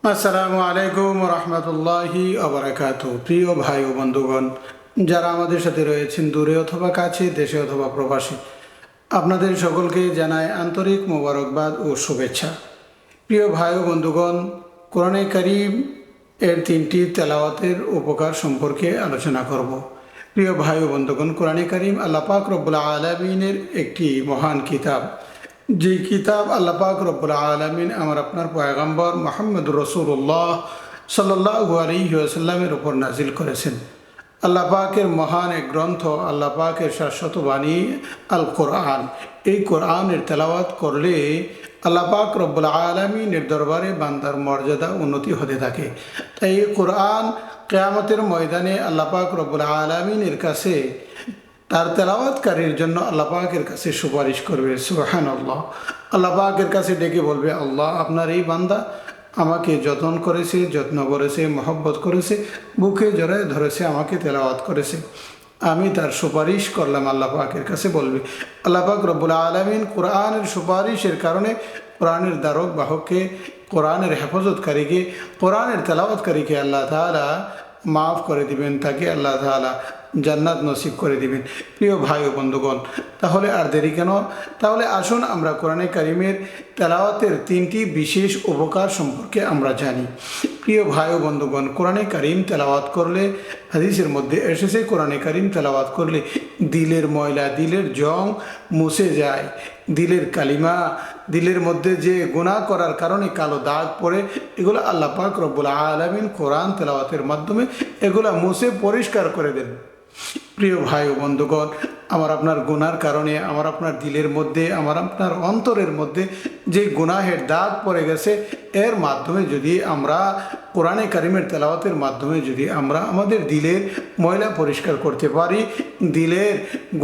আসসালামু আলাইকুম রহমতুল্লাহি আবরাকাতু। প্রিয় ভাই ও বন্ধুগণ, যারা আমাদের সাথে রয়েছেন দূরে অথবা কাছে, দেশে অথবা প্রবাসী, আপনাদের সকলকে জানাই আন্তরিক মোবারকবাদ ও শুভেচ্ছা। প্রিয় ভাই ও বন্ধুগণ, কোরআনে কারীম এর 3টি তেলাওয়াতের উপকার সম্পর্কে আলোচনা করব। প্রিয় ভাই ও বন্ধুগণ, কোরআনে কারীম আল্লাহ পাক রব্বুল আলামিনের একটি মহান কিতাব, যে কিতাব আল্লাহ পাক রব্বুল আলামিন আমার আপনার পয়গম্বর মুহাম্মদুর রাসূলুল্লাহ সাল্লাল্লাহু আলাইহি ওয়াসাল্লামের উপর নাজিল করেছেন। আল্লাহ পাকের মহান এক গ্রন্থ, আল্লাহ পাকের শাশ্বত বাণী আল কোরআন। এই কোরআনের তেলাওয়াত করলে আল্লাহ পাক রব্বুল আলামিনের দরবারে বান্দার মর্যাদা উন্নতি হতে থাকে। তাই এই কোরআন কিয়ামতের ময়দানে আল্লাহ পাক রব্বুল আলামিনের কাছে তার তেলাওয়াতকারীর জন্য আল্লাহ পাকের কাছে সুপারিশ করবে। সুবহানাল্লাহ। আল্লাহ পাকের কাছে ডেকে বলবে, আল্লাহ, আপনার এই বান্দা আমাকে যত্ন করেছে, যত্ন করেছে, মহব্বত করেছে, বুকে জড়ায় ধরেছে, আমাকে তেলাওয়াত করেছে, আমি তার সুপারিশ করলাম। আল্লাহ পাকের কাছে বলবে। আল্লাহ পাক রব্বুল আলামিন কোরআনের সুপারিশের কারণে কোরআনের দ্বারক বাহককে, কোরআনের হেফাজতকারীকে, কোরআনের তেলাওয়াতকারীকে আল্লাহ তাআলা মাফ করে দিবেন, তাকে আল্লাহ তাআলা জান্নাত নসিব করে দিবেন। প্রিয় ভাই ও বন্ধুগণ, তাহলে আর দেরি কেন? তাহলে আসুন আমরা কোরআনে কারীমের তেলাওয়াতের 3টি বিশেষ উপকার সম্পর্কে আমরা জানি। প্রিয় ভাই ও বন্ধুগণ, কোরআনে কারীম তেলাওয়াত করলে, হাদিসের মধ্যে এসেছে, কোরআনে কারীম তেলাওয়াত করলে দিলের ময়লা, দিলের জং মুছে যায়। দিলের কালিমা, দিলের মধ্যে যে গুনাহ করার কারণে কালো দাগ পড়ে, এগুলো আল্লাহ পাক রব্বুল আলামিন কোরআন তেলাওয়াতের মাধ্যমে এগুলা মুছে পরিষ্কার করে দেন। প্রিয় ভাই ও বন্ধুগণ, আমার আপনার গুনার কারণে আমার আপনার দিলের মধ্যে, আমার আপনার অন্তরের মধ্যে যে গুনাহের দাগ পড়ে গেছে, এর মাধ্যমে যদি আমরা কোরআনে কারীমের তেলাওয়াতের মাধ্যমে যদি আমরা আমাদের দিলের ময়লা পরিষ্কার করতে পারি, দিলের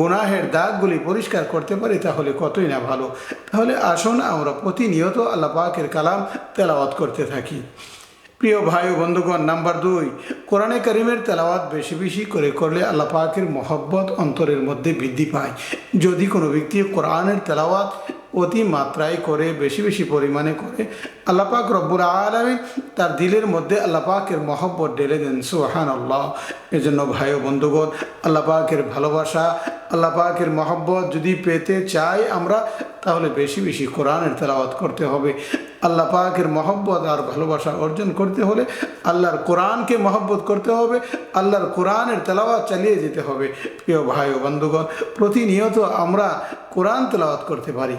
গুনাহের দাগগুলি পরিষ্কার করতে পারি, তাহলে কতই না ভালো। তাহলে আসুন আমরা প্রতিনিয়ত আল্লাহ পাকের কালাম তেলাওয়াত করতে থাকি। প্রিয় ভাই ও বন্ধুগণ, নাম্বার 2, কোরআনে কারীমের তেলাওয়াত বেশি বেশি করে করলে আল্লাহ পাকের মহব্বত অন্তরের মধ্যে বৃদ্ধি পায়। যদি কোনো ব্যক্তি কোরআনের তেলাওয়াত অতি মাত্রায় করে, বেশি বেশি পরিমাণে করে, আল্লাহ পাক রব্বুল আলামিন তার দিলের মধ্যে আল্লাহ পাকের মহব্বত ঢেলে দেন। সুবহানাল্লাহ। এজন্য ভাই ও বন্ধুগণ, আল্লাহ পাকের ভালোবাসা, আল্লাহ পাকের মহব্বত যদি পেতে চাই আমরা, তাহলে বেশি বেশি কোরআনের তেলাওয়াত করতে হবে। আল্লাহ পাকের মহব্বত আর ভালোবাসা অর্জন করতে হলে আল্লাহর কোরআনকে মহব্বত করতে হবে, আল্লাহর কোরআনের তেলাওয়াত চালিয়ে যেতে হবে। প্রিয় ভাই ও বন্ধুগণ, প্রতিনিয়ত আমরা কোরআন তেলাওয়াত করতে পারি।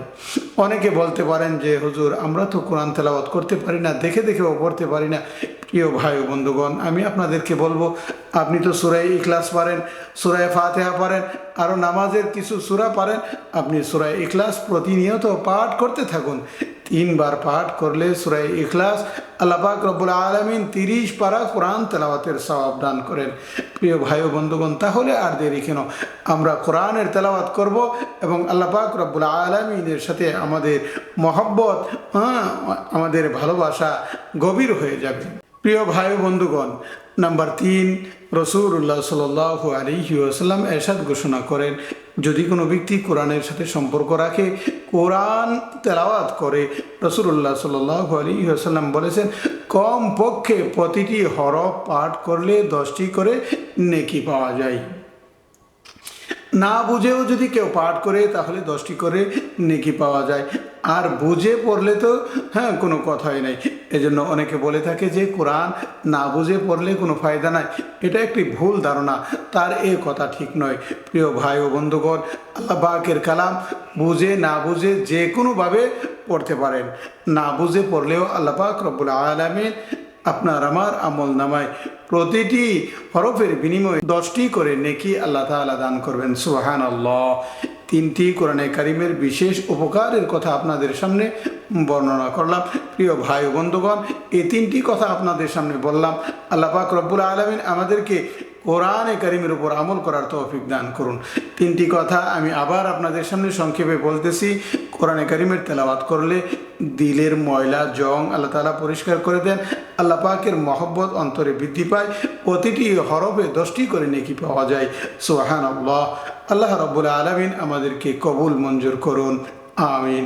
অনেকে বলতে পারেন যে, হুজুর, আমরা তো কোরআন তেলাওয়াত করতে পারি না, দেখে দেখেও পড়তে পারি না। প্রিয় ভাই ও বন্ধুগণ, আমি আপনাদেরকে বলবো, আপনি তো সূরা ইখলাস পারেন, সূরা ফাতিহা পারেন, আরও নামাজের কিছু সূরা পারেন, আপনি সূরা ইখলাস প্রতিনিয়ত পাঠ করতে থাকুন। 3 বার পাঠ করলে সূরা ইখলাস আল্লাহ পাক রব্বুল আলামিন 30 পারা কোরআন তেলাওয়াতের সওয়াব দান করেন। প্রিয় ভাই ও বন্ধুগণ, তাহলে আর দেরি কেন? আমরা কোরআনের তেলাওয়াত করব এবং আল্লাহ পাক রব্বুল আলামিনের সাথে আমাদের মহব্বত, আমাদের ভালোবাসা গভীর হয়ে যাবে। প্রিয় ভাই ও বন্ধুগণ, নাম্বার 3, রাসূলুল্লাহ সাল্লাল্লাহু আলাইহি ওয়াসাল্লাম এরশাদ ঘোষণা করেন, যদি কোনো ব্যক্তি কোরআনের সাথে সম্পর্ক রাখে, কোরআন তেলাওয়াত করে, রাসূলুল্লাহ সাল্লাল্লাহু আলাইহি ওয়াসাল্লাম বলেছেন, কমপক্ষে প্রতিটি হরফ পাঠ করলে 10টি করে নেকি পাওয়া যায়। না বুঝেও যদি কেউ পাঠ করে, তাহলে 10টি করে নেকি পাওয়া যায়। আর বুঝে পড়লে তো কোনো কথাই নাই। এজন্য অনেকে বলে থাকে যে কোরআন না বুঝে পড়লে কোনো ফায়দা নাই। এটা একটি ভুল ধারণা, তার এই কথা ঠিক নয়। প্রিয় ভাই ও বন্ধুগণ, আল্লাহ পাকের কালাম বুঝে না বুঝে যে কোনোভাবে পড়তে পারেন। না বুঝে পড়লেও আল্লাহ পাক রব্বুল আলামিন আপনার আমার আমল নামায় প্রতিটি হরফের বিনিময়ে 10টি করে নেকি আল্লাহ তাআলা দান করবেন। সুবহানাল্লাহ। 3টি কোরআনে কারীমের বিশেষ উপকারের কথা আপনাদের সামনে বর্ণনা করলাম। প্রিয় ভাই ও বন্ধুগণ, এই 3টি কথা আপনাদের সামনে বললাম। আল্লাহ পাক রব্বুল আলামিন আমাদেরকে কোরআনে কারীমের উপর আমল করার তৌফিক দান করুন। 3টি কথা আমি আবার আপনাদের সামনে সংক্ষেপে বলতেছি। কোরআনে কারীমের তেলাওয়াত করলে দিলের ময়লা জং আল্লাহ তাআলা পরিষ্কার করে দেন। আল্লাহ পাকের মহব্বত অন্তরে বৃদ্ধি পায়। প্রতিটি হরফে 10টি করে নেকি পাওয়া যায়। সুবহানাল্লাহ। আল্লাহ রাব্বুল আলামিন আমাদেরকে কবুল মঞ্জুর করুন। আমিন।